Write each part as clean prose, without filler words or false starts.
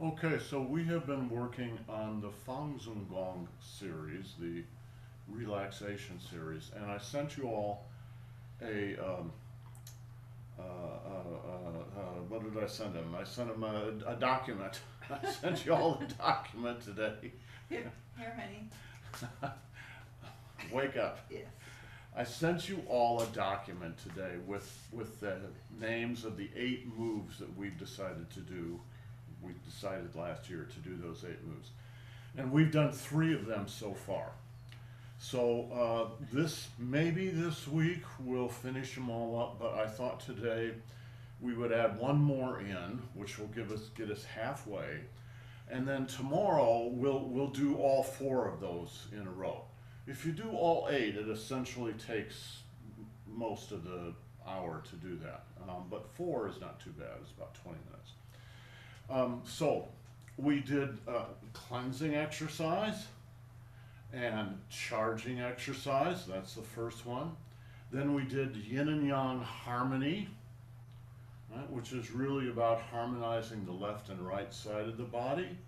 Okay, so we have been working on the FANGSONG series, the relaxation series, and I sent you all a what did I send him? I sent him a document. I sent you all a document today. Here, honey. Wake up. Yes. I sent you all a document today with the names of the 8 moves that we've decided to do. We decided last year to do those 8 moves, and we've done 3 of them so far. So this maybe this week we'll finish them all up, but I thought today we would add one more in, which will get us halfway, and then tomorrow we'll do all 4 of those in a row. If you do all 8, it essentially takes most of the hour to do that, but 4 is not too bad. It's about 20 minutes. So we did cleansing exercise and charging exercise. That's the first one. Then we did yin and yang harmony, right, which is really about harmonizing the left and right side of the body,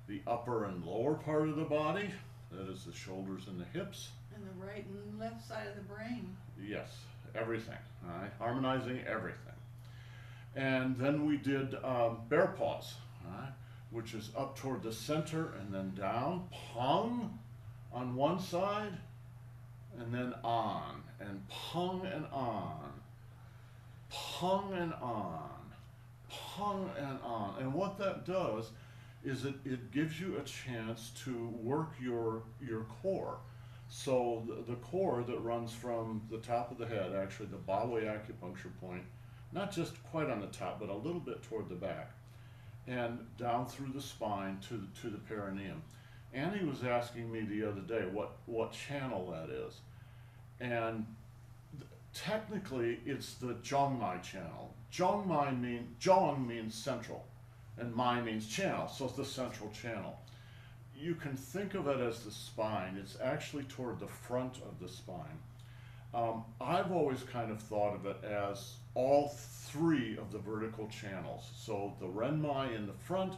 the upper and lower part of the body, that is the shoulders and the hips. And the right and left side of the brain. Yes, everything, all right, harmonizing everything. And then we did bear paws, all right, which is up toward the center and then down, pung on one side, and then on, and pung and on, pung and on, pung and on. And what that does is it gives you a chance to work your core. So the core that runs from the top of the head, actually the Ba-Wei acupuncture point, not just quite on the top, but a little bit toward the back, and down through the spine to the perineum. Annie was asking me the other day what channel that is, and technically it's the Zhongmai channel. Zhong means central, and Mai means channel, so it's the central channel. You can think of it as the spine. It's actually toward the front of the spine. I've always kind of thought of it as all 3 of the vertical channels. So the Renmai in the front,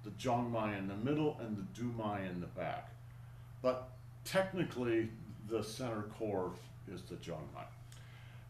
the Zhongmai in the middle, and the Dumai in the back. But technically, the center core is the Zhongmai.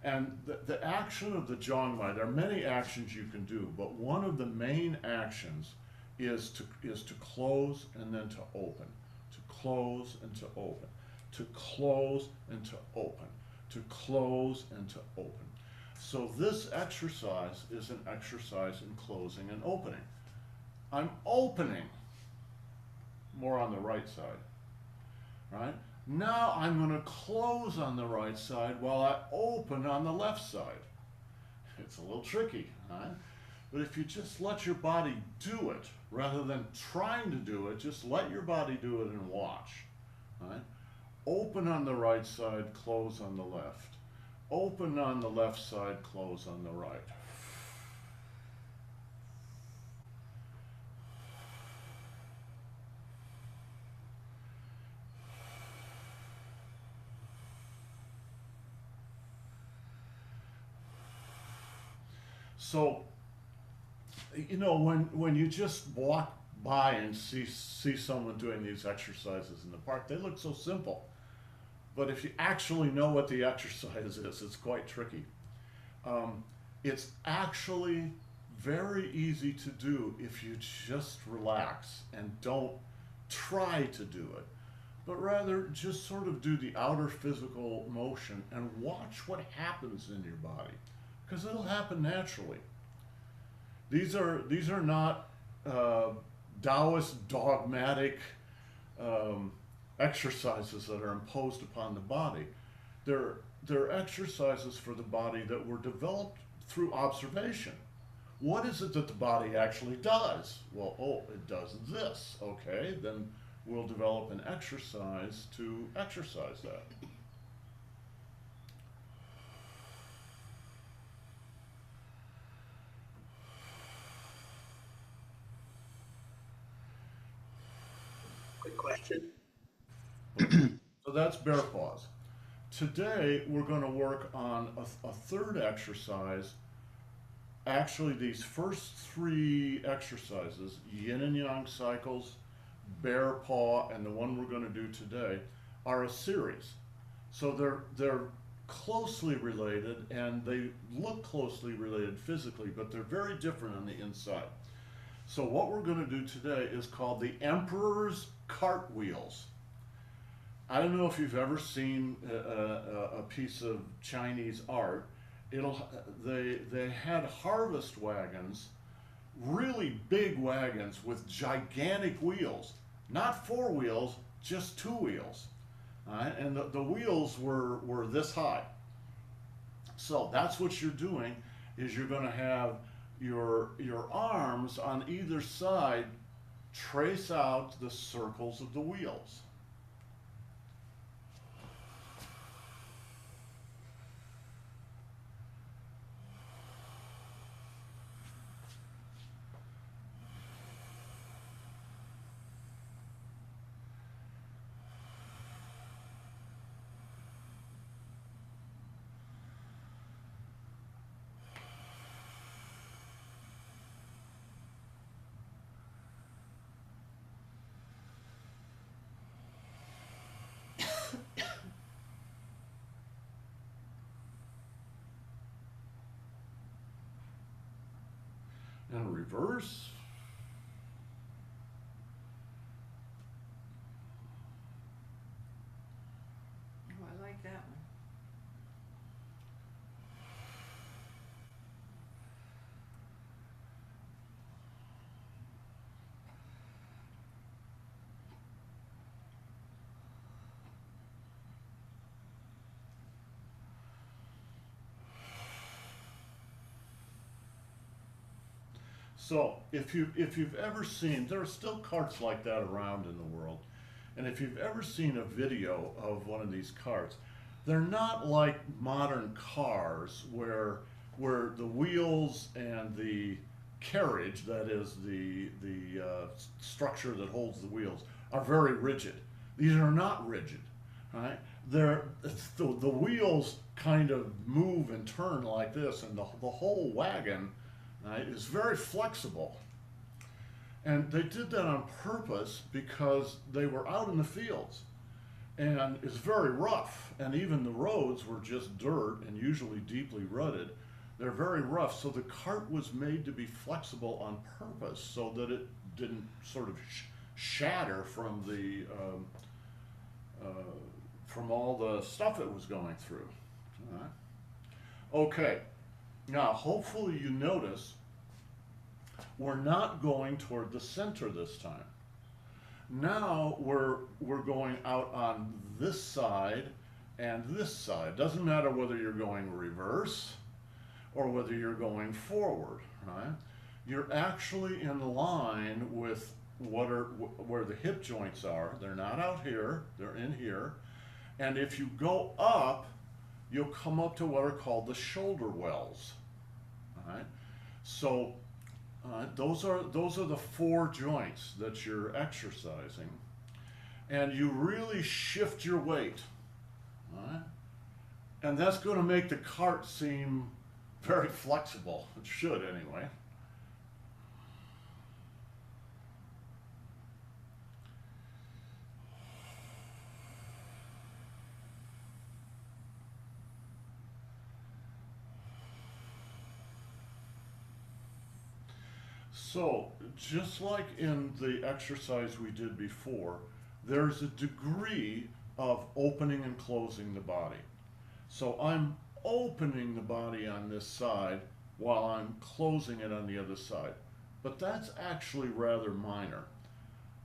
And the action of the Zhongmai, there are many actions you can do, but one of the main actions is to close and then to open, to close and to open, to close and to open, to close and to open. So this exercise is an exercise in closing and opening. I'm opening more on the right side, right? Now I'm going to close on the right side while I open on the left side. It's a little tricky, right? But if you just let your body do it, rather than trying to do it, just let your body do it and watch, right? Open on the right side, close on the left. Open on the left side, close on the right. So, you know, when you just walk by and see someone doing these exercises in the park, they look so simple. But if you actually know what the exercise is, it's quite tricky. It's actually very easy to do if you just relax and don't try to do it, but rather just sort of do the outer physical motion and watch what happens in your body, because it'll happen naturally. These are not Taoist dogmatic exercises that are imposed upon the body. They're exercises for the body that were developed through observation. What is it that the body actually does? Well, oh, it does this. Okay, then we'll develop an exercise to exercise that. Quick question. Okay, so that's bear paws. Today we're going to work on a 3rd exercise actually these first three exercises, yin and yang cycles, bear paw, and the one we're going to do today, are a series. So they're closely related and they look closely related physically, but they're very different on the inside. So what we're going to do today is called the Emperor's Cartwheels. I don't know if you've ever seen a piece of Chinese art. They had harvest wagons, really big wagons with gigantic wheels, not four wheels, just two wheels. And the wheels were this high. So that's what you're doing, is you're going to have your arms on either side trace out the circles of the wheels. And reverse. Oh, I like that one. So if you've ever seen, there are still carts like that around in the world, and if you've ever seen a video of one of these carts, they're not like modern cars where the wheels and the carriage, that is the structure that holds the wheels, are very rigid. These are not rigid, right? The wheels kind of move and turn like this, and the whole wagon, right, is very flexible. And they did that on purpose because they were out in the fields and it's very rough, and even the roads were just dirt and usually deeply rutted. They're very rough, so the cart was made to be flexible on purpose so that it didn't sort of shatter from from all the stuff it was going through. All right. Okay. Now, hopefully you notice we're not going toward the center this time. Now we're going out on this side and this side. Doesn't matter whether you're going reverse or whether you're going forward, right? You're actually in line with where the hip joints are. They're not out here, they're in here. And if you go up, you'll come up to what are called the shoulder wells. All right? So those are the four joints that you're exercising, and you really shift your weight. All right? And that's going to make the cart seem very flexible. It should, anyway. So, just like in the exercise we did before, there's a degree of opening and closing the body. So I'm opening the body on this side while I'm closing it on the other side. But that's actually rather minor.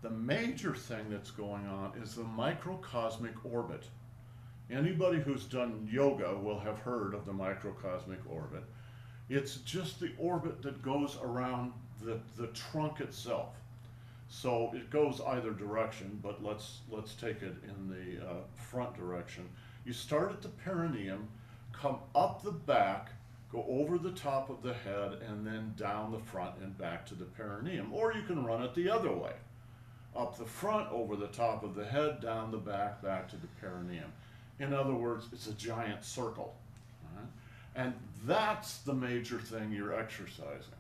The major thing that's going on is the microcosmic orbit. Anybody who's done yoga will have heard of the microcosmic orbit. It's just the orbit that goes around the trunk itself. So it goes either direction, but let's take it in the front direction. You start at the perineum, come up the back, go over the top of the head, and then down the front and back to the perineum. Or you can run it the other way. Up the front, over the top of the head, down the back, back to the perineum. In other words, it's a giant circle. Right? And that's the major thing you're exercising.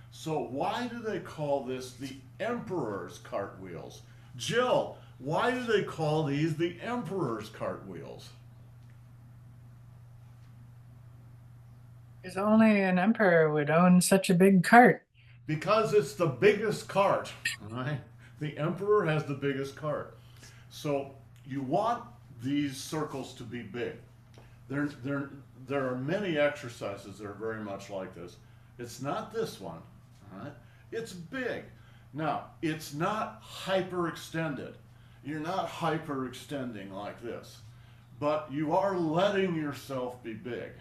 So why do they call this the Emperor's cartwheels? Jill, why do they call these the Emperor's cartwheels? Because only an emperor would own such a big cart. Because it's the biggest cart, right? The Emperor has the biggest cart. So you want these circles to be big. There are many exercises that are very much like this. It's not this one, right? It's big. Now, it's not hyperextended. You're not hyperextending like this, but you are letting yourself be big.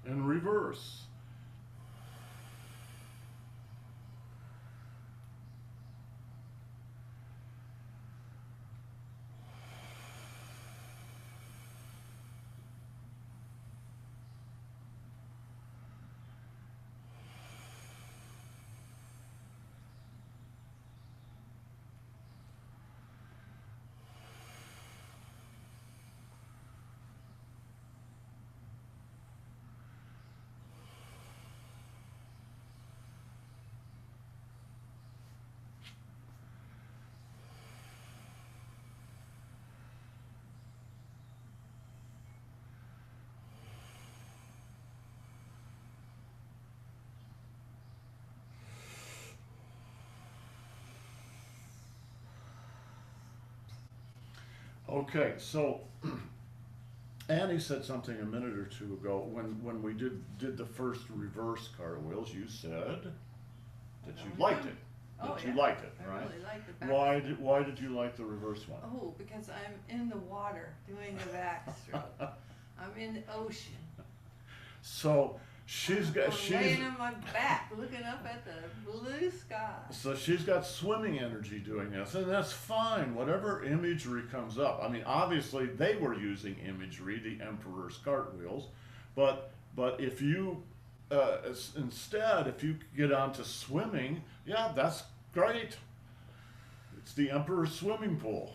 And reverse. Okay, so Annie said something a minute or two ago when we did the first reverse cartwheels. You said that you liked it. Oh, That you yeah. liked it, I right? really like the back. Why did you like the reverse one? Oh, because I'm in the water doing the backstroke. I'm in the ocean. So she's I'm laying on my back, looking up at the blue sky. so she's got swimming energy doing this, and that's fine. Whatever imagery comes up. I mean, obviously they were using imagery, the Emperor's cartwheels, but if you instead, if you get onto swimming, yeah, that's great. It's the Emperor's swimming pool.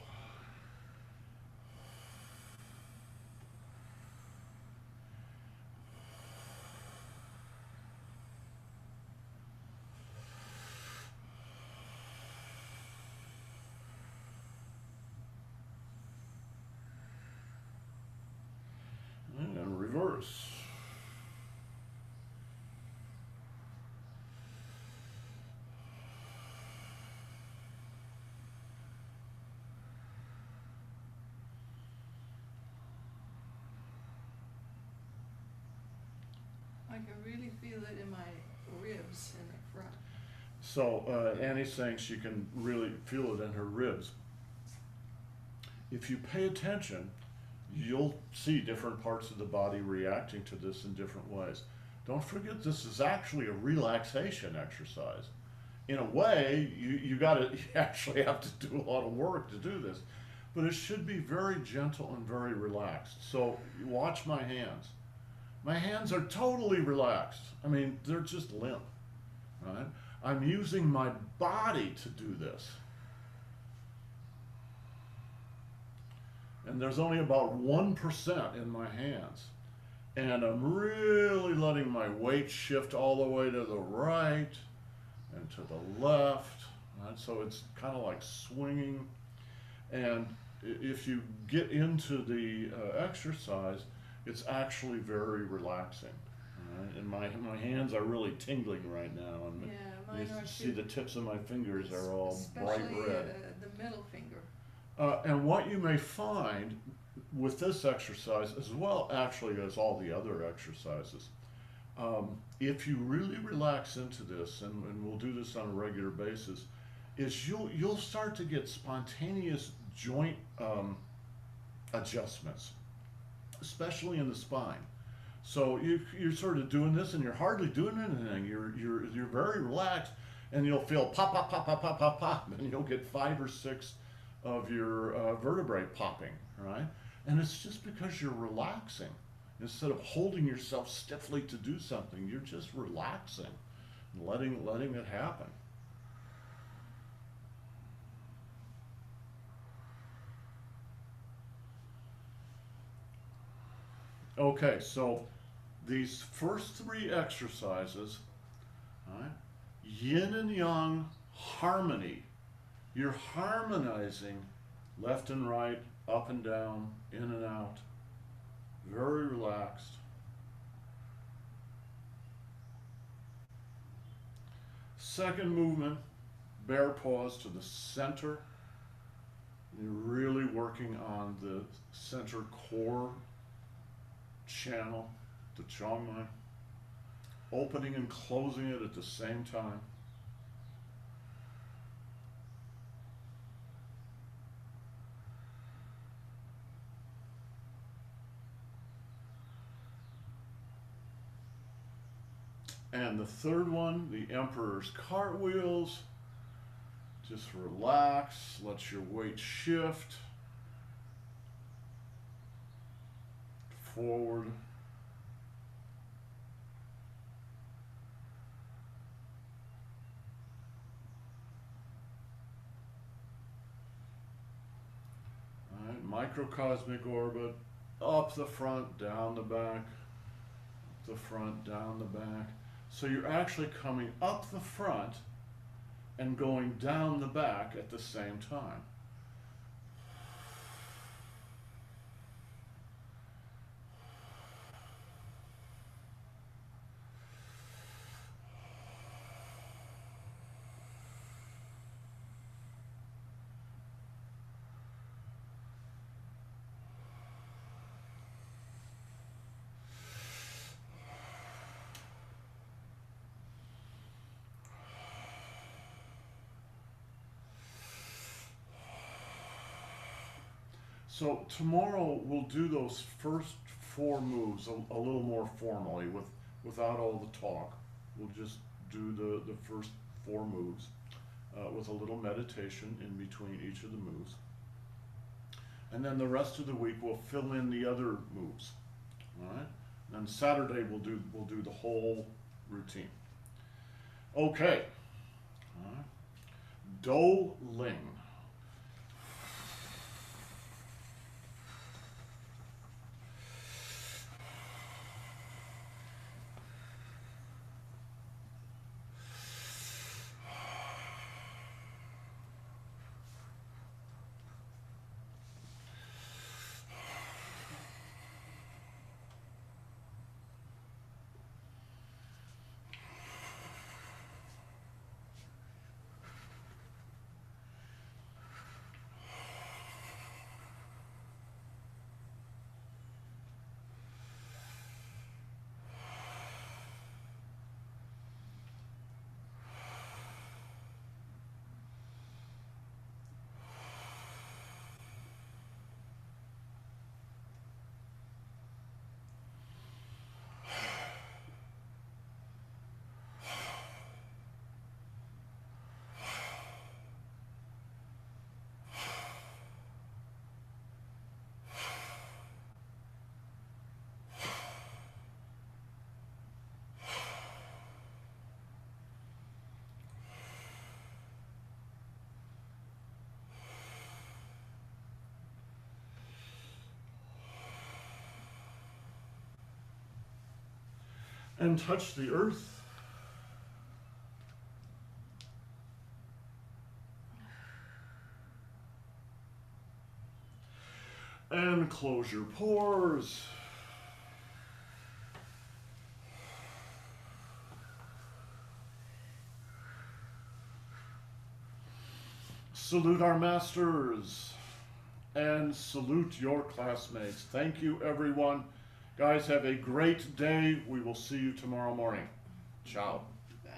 And reverse. I can really feel it in my ribs in the front. So Annie's saying she can really feel it in her ribs. If you pay attention, you'll see different parts of the body reacting to this in different ways. Don't forget, this is actually a relaxation exercise. In a way, you actually have to do a lot of work to do this, but it should be very gentle and very relaxed. So watch my hands. My hands are totally relaxed. I mean, they're just limp, right? I'm using my body to do this. And there's only about 1% in my hands. And I'm really letting my weight shift all the way to the right and to the left. Right? So it's kind of like swinging. And if you get into the exercise, It's actually very relaxing. All right? And my hands are really tingling right now. And Yeah, you mine are see too. the tips of my fingers are all bright Especially red. the middle finger. And what you may find with this exercise, as well actually as all the other exercises, if you really relax into this, and we'll do this on a regular basis, is you'll start to get spontaneous joint adjustments, especially in the spine. So you're sort of doing this, and you're hardly doing anything. You're very relaxed, and you'll feel pop pop pop pop pop pop pop, and you'll get 5 or 6 of your vertebrae popping, right? And it's just because you're relaxing. Instead of holding yourself stiffly to do something, you're just relaxing, and letting it happen. Okay, so these first 3 exercises, all right, yin and yang harmony. You're harmonizing left and right, up and down, in and out, very relaxed. Second movement, bear paws to the center. You're really working on the center core channel, the Chongmai, opening and closing it at the same time. And the third one, the Emperor's cartwheels. Just relax, let your weight shift forward. All right, microcosmic orbit, up the front, down the back, up the front, down the back. So you're actually coming up the front and going down the back at the same time. So tomorrow we'll do those first 4 moves a little more formally without all the talk. We'll just do the first 4 moves with a little meditation in between each of the moves. And then the rest of the week we'll fill in the other moves. All right? And Saturday we'll do the whole routine. Okay. All right. Do Ling. And touch the earth. And close your pores. salute our masters, and salute your classmates. Thank you, everyone. Guys, have a great day. We will see you tomorrow morning. Ciao. Bye.